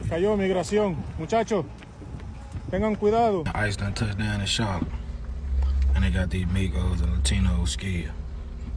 Cayó migración. Muchachos, tengan cuidado. ICE done touched down in Charlotte. And they got these Migos and Latinos scared.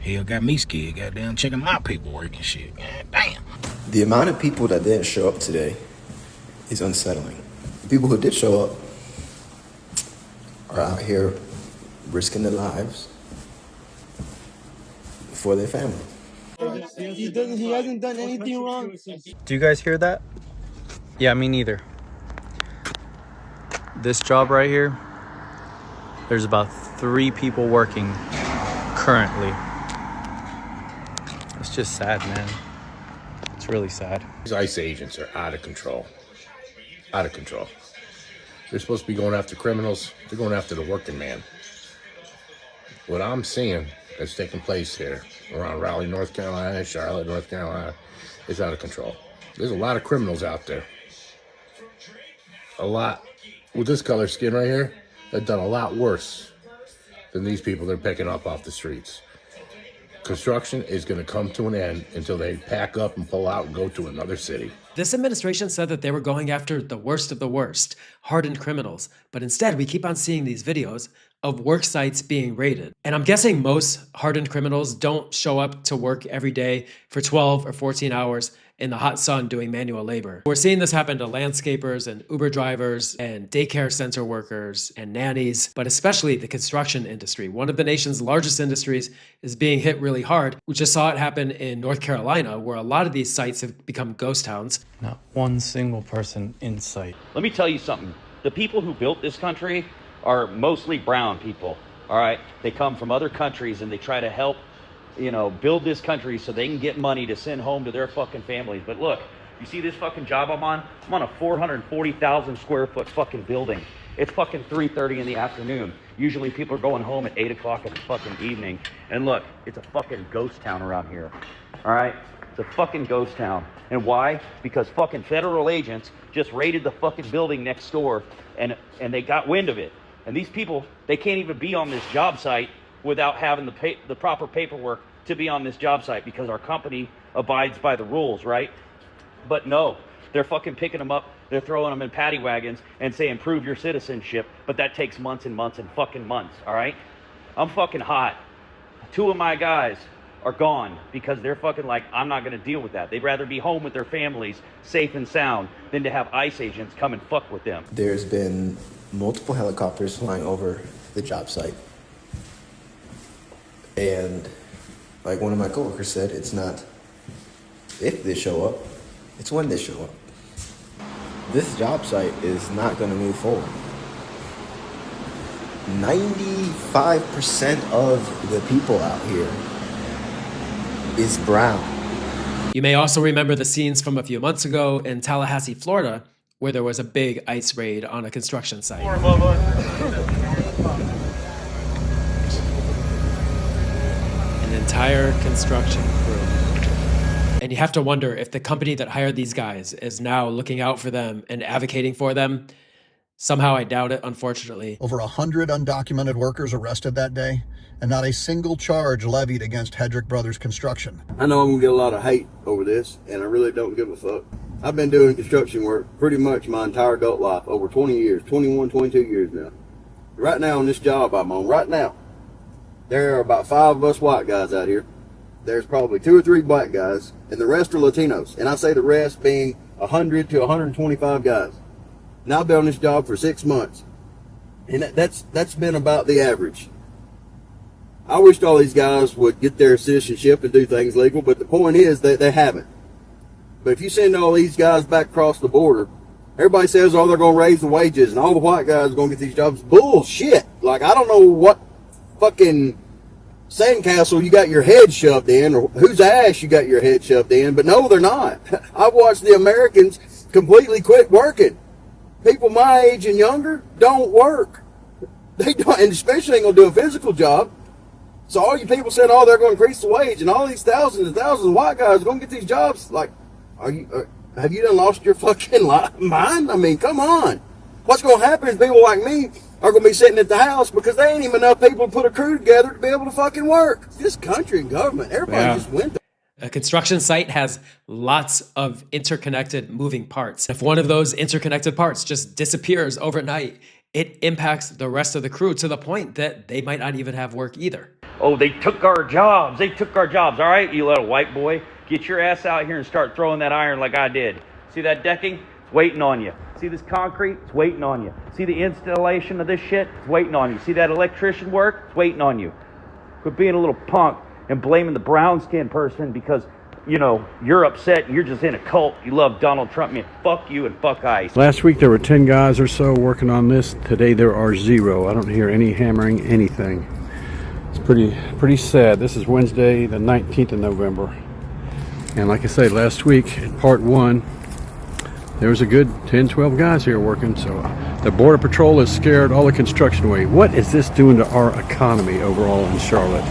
Hell, got me scared. Goddamn, checking my paperwork and shit. God damn. The amount of people that didn't show up today is unsettling. The people who did show up are out here risking their lives for their family. He hasn't done anything wrong. Do you guys hear that? Yeah, me neither. This job right here, there's about 3 people working currently. It's just sad, man. It's really sad. These ICE agents are out of control. Out of control. They're supposed to be going after criminals. They're going after the working man. What I'm seeing that's taking place here around Raleigh, North Carolina, Charlotte, North Carolina, is out of control. There's a lot of criminals out there. A lot. With this color skin right here, they've done a lot worse than these people they're picking up off the streets. Construction is going to come to an end until they pack up and pull out and go to another city. This administration said that they were going after the worst of the worst, hardened criminals. But instead, we keep on seeing these videos of work sites being raided. And I'm guessing most hardened criminals don't show up to work every day for 12 or 14 hours in the hot sun doing manual labor. We're seeing this happen to landscapers and Uber drivers and daycare center workers and nannies, but especially the construction industry. One of the nation's largest industries is being hit really hard. We just saw it happen in North Carolina, where a lot of these sites have become ghost towns. Not one single person in sight. Let me tell you something. The people who built this country are mostly brown people, all right? They come from other countries and they try to help, build this country so they can get money to send home to their fucking families. But look, you see this fucking job I'm on? I'm on a 440,000 square foot fucking building. It's fucking 3:30 in the afternoon. Usually people are going home at 8 o'clock in the fucking evening. And look, it's a fucking ghost town around here, all right? It's a fucking ghost town. And why? Because fucking federal agents just raided the fucking building next door and they got wind of it. And these people, they can't even be on this job site without having the proper paperwork to be on this job site, because our company abides by the rules, right? But no, they're fucking picking them up, they're throwing them in paddy wagons and saying, prove your citizenship, but that takes months and months and fucking months, all right? I'm fucking hot. 2 of my guys are gone because they're fucking like, I'm not gonna deal with that. They'd rather be home with their families, safe and sound, than to have ICE agents come and fuck with them. There's been multiple helicopters flying over the job site. And like one of my coworkers said, it's not if they show up, it's when they show up. This job site is not going to move forward. 95% of the people out here is brown. You may also remember the scenes from a few months ago in Tallahassee, Florida, where there was a big ICE raid on a construction site. An entire construction crew. And you have to wonder if the company that hired these guys is now looking out for them and advocating for them. Somehow I doubt it, unfortunately. Over 100 undocumented workers arrested that day, and not a single charge levied against Hedrick Brothers Construction. I know I'm going to get a lot of hate over this, and I really don't give a fuck. I've been doing construction work pretty much my entire adult life, over 20 years, 21, 22 years now. Right now on this job I'm on, right now, there are about 5 of us white guys out here. There's probably 2 or 3 black guys, and the rest are Latinos. And I say the rest being 100 to 125 guys. Now I've been on this job for 6 months, and that's been about the average. I wished all these guys would get their citizenship and do things legal, but the point is that they haven't. But if you send all these guys back across the border, everybody says, oh, they're going to raise the wages and all the white guys are going to get these jobs. Bullshit. Like, I don't know what fucking sandcastle you got your head shoved in, or whose ass you got your head shoved in, but no, they're not. I've watched the Americans completely quit working. People my age and younger don't work. They don't, and especially ain't going to do a physical job. So all you people said, oh, they're going to increase the wage, and all these thousands and thousands of white guys are going to get these jobs. Like, have you done lost your fucking mind? I mean, come on. What's going to happen is people like me are going to be sitting at the house because there ain't even enough people to put a crew together to be able to fucking work. This country and government, everybody just went there. A construction site has lots of interconnected moving parts. If one of those interconnected parts just disappears overnight, it impacts the rest of the crew to the point that they might not even have work either. Oh, they took our jobs. They took our jobs. All right, you little white boy, get your ass out here and start throwing that iron like I did. See that decking? It's waiting on you. See this concrete? It's waiting on you. See the installation of this shit? It's waiting on you. See that electrician work? It's waiting on you. Quit being a little punk and blaming the brown skinned person because, you know, you're upset and you're just in a cult. You love Donald Trump. Man, fuck you and fuck ICE. Last week there were 10 guys or so working on this. Today there are 0. I don't hear any hammering anything. It's pretty sad. This is Wednesday the 19th of November. And like I said, last week in part 1, there was a good 10, 12 guys here working. So the Border Patrol has scared all the construction away. What is this doing to our economy overall in Charlotte?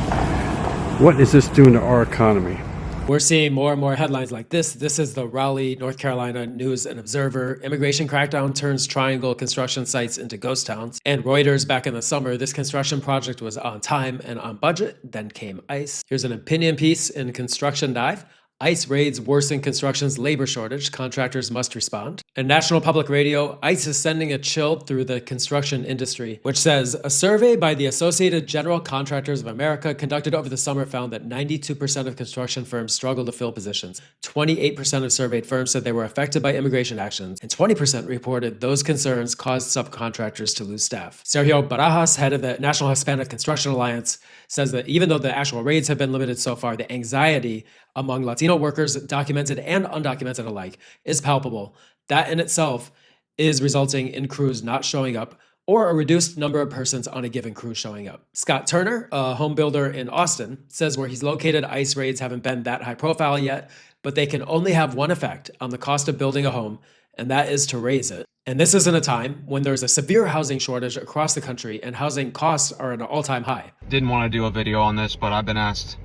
What is this doing to our economy? We're seeing more and more headlines like this. This is the Raleigh, North Carolina News and Observer. Immigration crackdown turns triangle construction sites into ghost towns. And Reuters, back in the summer, this construction project was on time and on budget. Then came ICE. Here's an opinion piece in Construction Dive. ICE raids worsen construction's labor shortage. Contractors must respond. And National Public Radio, ICE is sending a chill through the construction industry, which says a survey by the Associated General Contractors of America conducted over the summer found that 92% of construction firms struggle to fill positions. 28% of surveyed firms said they were affected by immigration actions, and 20% reported those concerns caused subcontractors to lose staff. Sergio Barajas, head of the National Hispanic Construction Alliance, says that even though the actual raids have been limited so far, the anxiety among Latino workers, documented and undocumented alike, is palpable. That in itself is resulting in crews not showing up or a reduced number of persons on a given crew showing up. Scott Turner, a home builder in Austin, says where he's located, ICE raids haven't been that high profile yet, but they can only have one effect on the cost of building a home, and that is to raise it. And this is in a time when there's a severe housing shortage across the country and housing costs are at an all-time high. Didn't want to do a video on this, but I've been asked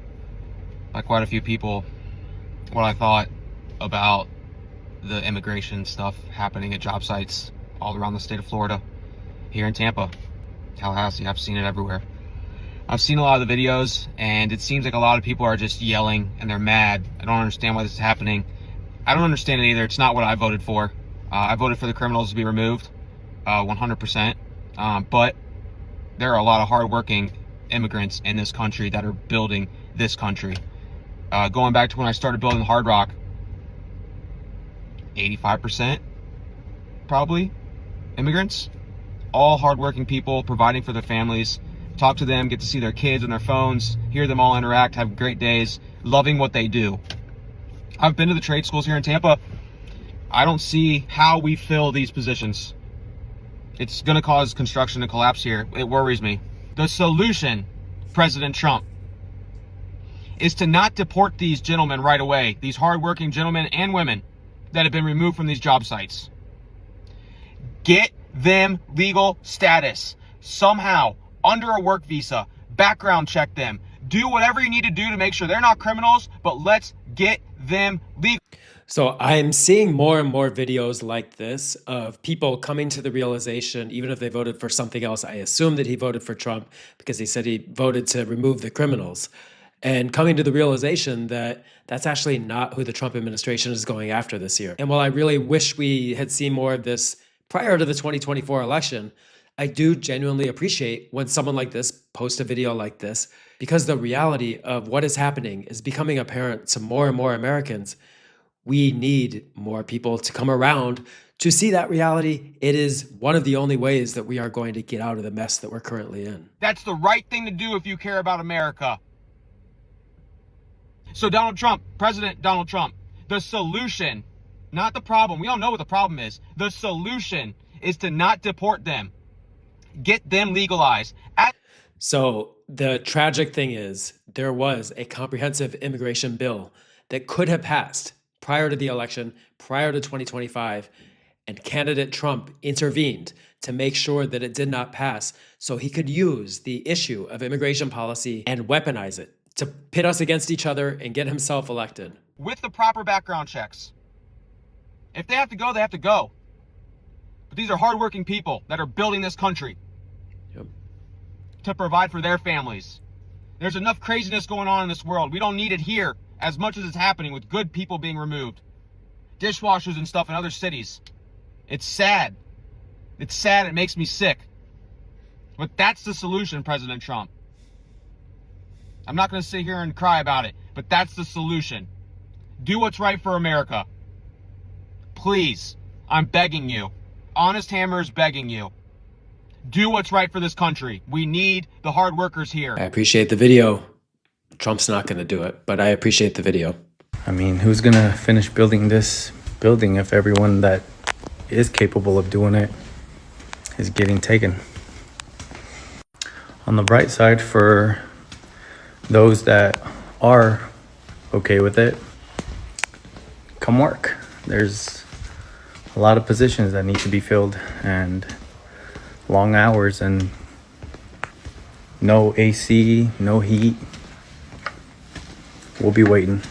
by quite a few people what I thought about the immigration stuff happening at job sites all around the state of Florida, here in Tampa, Tallahassee. I've seen it everywhere. I've seen a lot of the videos, and it seems like a lot of people are just yelling and they're mad. I don't understand why this is happening. I don't understand it either. It's not what I voted for. I voted for the criminals to be removed, 100%. But there are a lot of hardworking immigrants in this country that are building this country. Going back to when I started building Hard Rock, 85% probably immigrants, all hardworking people providing for their families. Talk to them, get to see their kids on their phones, hear them all interact, have great days, loving what they do. I've been to the trade schools here in Tampa. I don't see how we fill these positions. It's going to cause construction to collapse here. It worries me. The solution, President Trump, is to not deport these gentlemen right away, these hardworking gentlemen and women that have been removed from these job sites. Get them legal status somehow, under a work visa, background check them, do whatever you need to do to make sure they're not criminals, but let's get them legal. So I'm seeing more and more videos like this of people coming to the realization, even if they voted for something else, I assume that he voted for Trump because he said he voted to remove the criminals, and coming to the realization that that's actually not who the Trump administration is going after this year. And while I really wish we had seen more of this prior to the 2024 election, I do genuinely appreciate when someone like this posts a video like this, because the reality of what is happening is becoming apparent to more and more Americans. We need more people to come around to see that reality. It is one of the only ways that we are going to get out of the mess that we're currently in. That's the right thing to do if you care about America. So Donald Trump, President Donald Trump, the solution, not the problem. We all know what the problem is. The solution is to not deport them. Get them legalized. So the tragic thing is there was a comprehensive immigration bill that could have passed prior to the election, prior to 2025, and candidate Trump intervened to make sure that it did not pass so he could use the issue of immigration policy and weaponize it to pit us against each other and get himself elected. With the proper background checks. If they have to go, they have to go. But these are hardworking people that are building this country to provide for their families. There's enough craziness going on in this world. We don't need it here as much as it's happening with good people being removed. Dishwashers and stuff in other cities. It's sad. It's sad. It makes me sick. But that's the solution, President Trump. I'm not going to sit here and cry about it, but that's the solution. Do what's right for America. Please, I'm begging you. Honest Hammer is begging you. Do what's right for this country. We need the hard workers here. I appreciate the video. Trump's not going to do it, but I appreciate the video. I mean, who's going to finish building this building if everyone that is capable of doing it is getting taken? On the bright side, for those that are okay with it, come work. There's a lot of positions that need to be filled and long hours and no AC, no heat. We'll be waiting.